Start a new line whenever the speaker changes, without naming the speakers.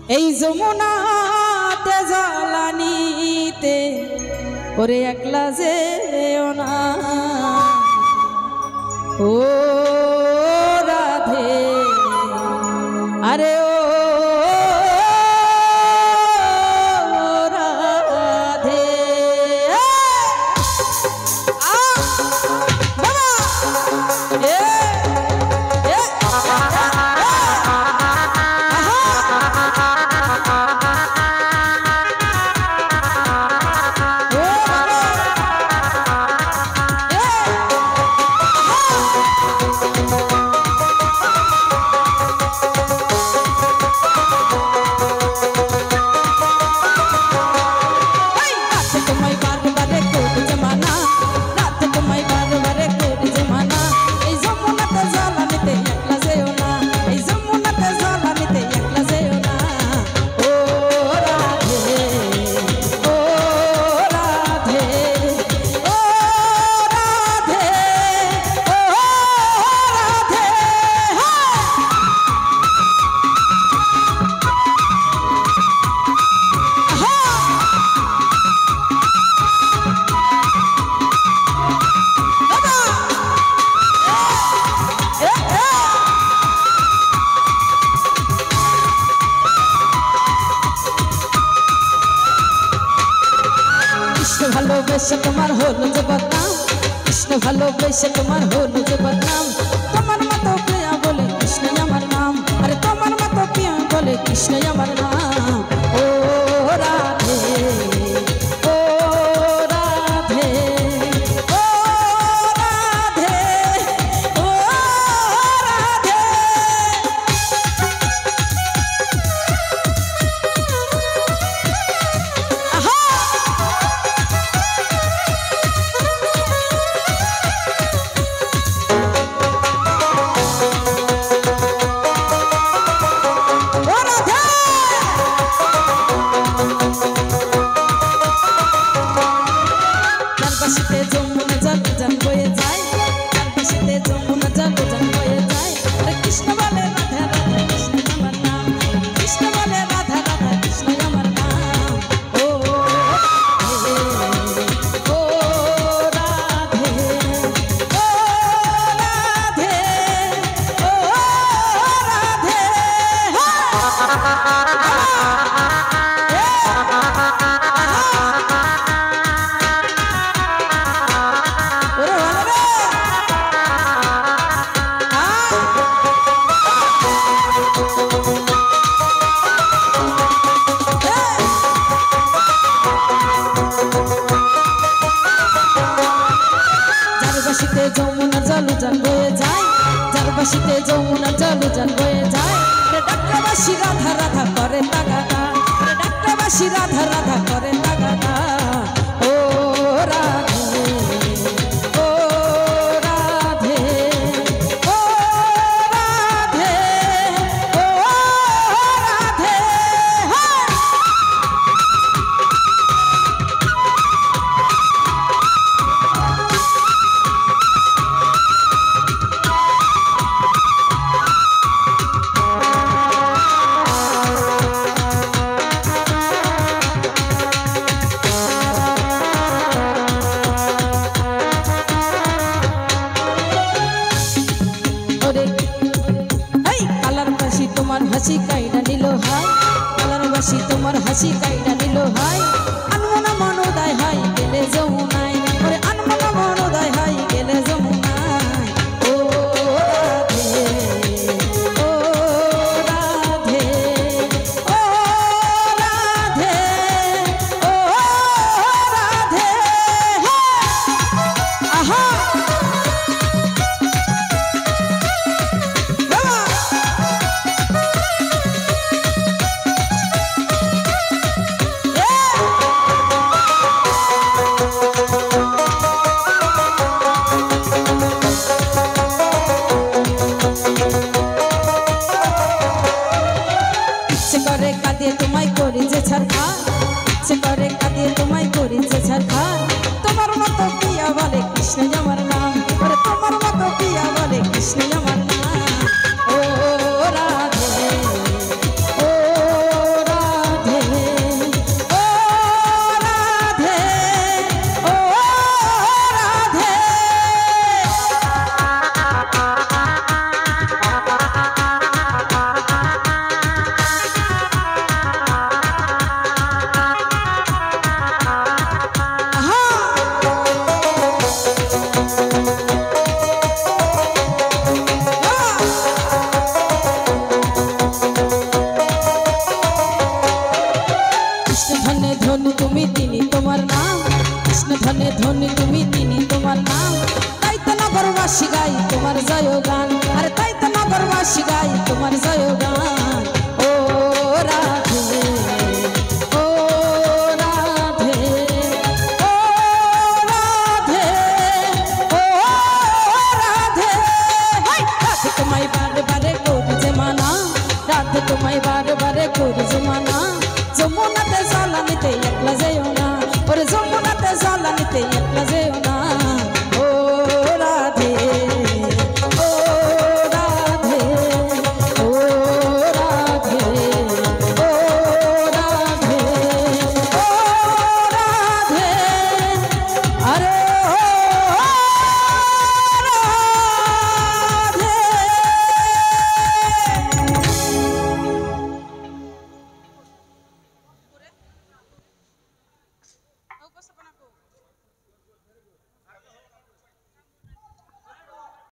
এই যমুনাতে জ্বালানিতে ওরে একলা যেও না ও রাধে আরে ও রাধে ভালোবেসে তোমার হলো যে বদনাম কৃষ্ণ ভালোবেসে তোমার হলো যে বদনাম তোমার মতো প্রিয়া বলে কৃষ্ণ আমার নাম আরে তোমার মতো প্রিয়া বলে কৃষ্ণ আমার নাম ও রাধে ও রাধে ও রাধে ও রাধে যমুনা জলুজান বয়ে যায় যার বাসিতে যমুনা জলুজান বয়ে যায় ডাক্তারবাসী রাধা রাধা করে তাগাদা ডাক্তারবাসী রাধা রাধা করে তাগাদা ও রাধে ও রাধে ও রাধে ও রাধে তোমার হাসি কাইডা নিল হাই কালার বাসি তোমার হাসি কাইডা নিল হাই আনমনা মনোদয় হাই গেলে যমুনায় ওরে আনমনা মনোদয় হাই গেলে যমুনায় ও রাধে ও রাধে ও রাধে ও রাধে আহা তোমায় করি যে ছাড়খা ইচ্ছে করে কাঁদিয়ে তোমায় করি যে ছাড়খা তোমার মতো প্রিয়া বলে কৃষ্ণ আমার নাম তোমার মতো প্রিয়া বলে কৃষ্ণ আমার নাম ও রাধে ও ধনী তুমি তিনি তোমার নাম, কৃষ্ণ ধনে ধনী তুমি তিনি তোমার নাম। তাই তো নগরবাসী গাই তোমার জয় গান, আরে তাই তো নগরবাসী গাই তোমার জয় গান।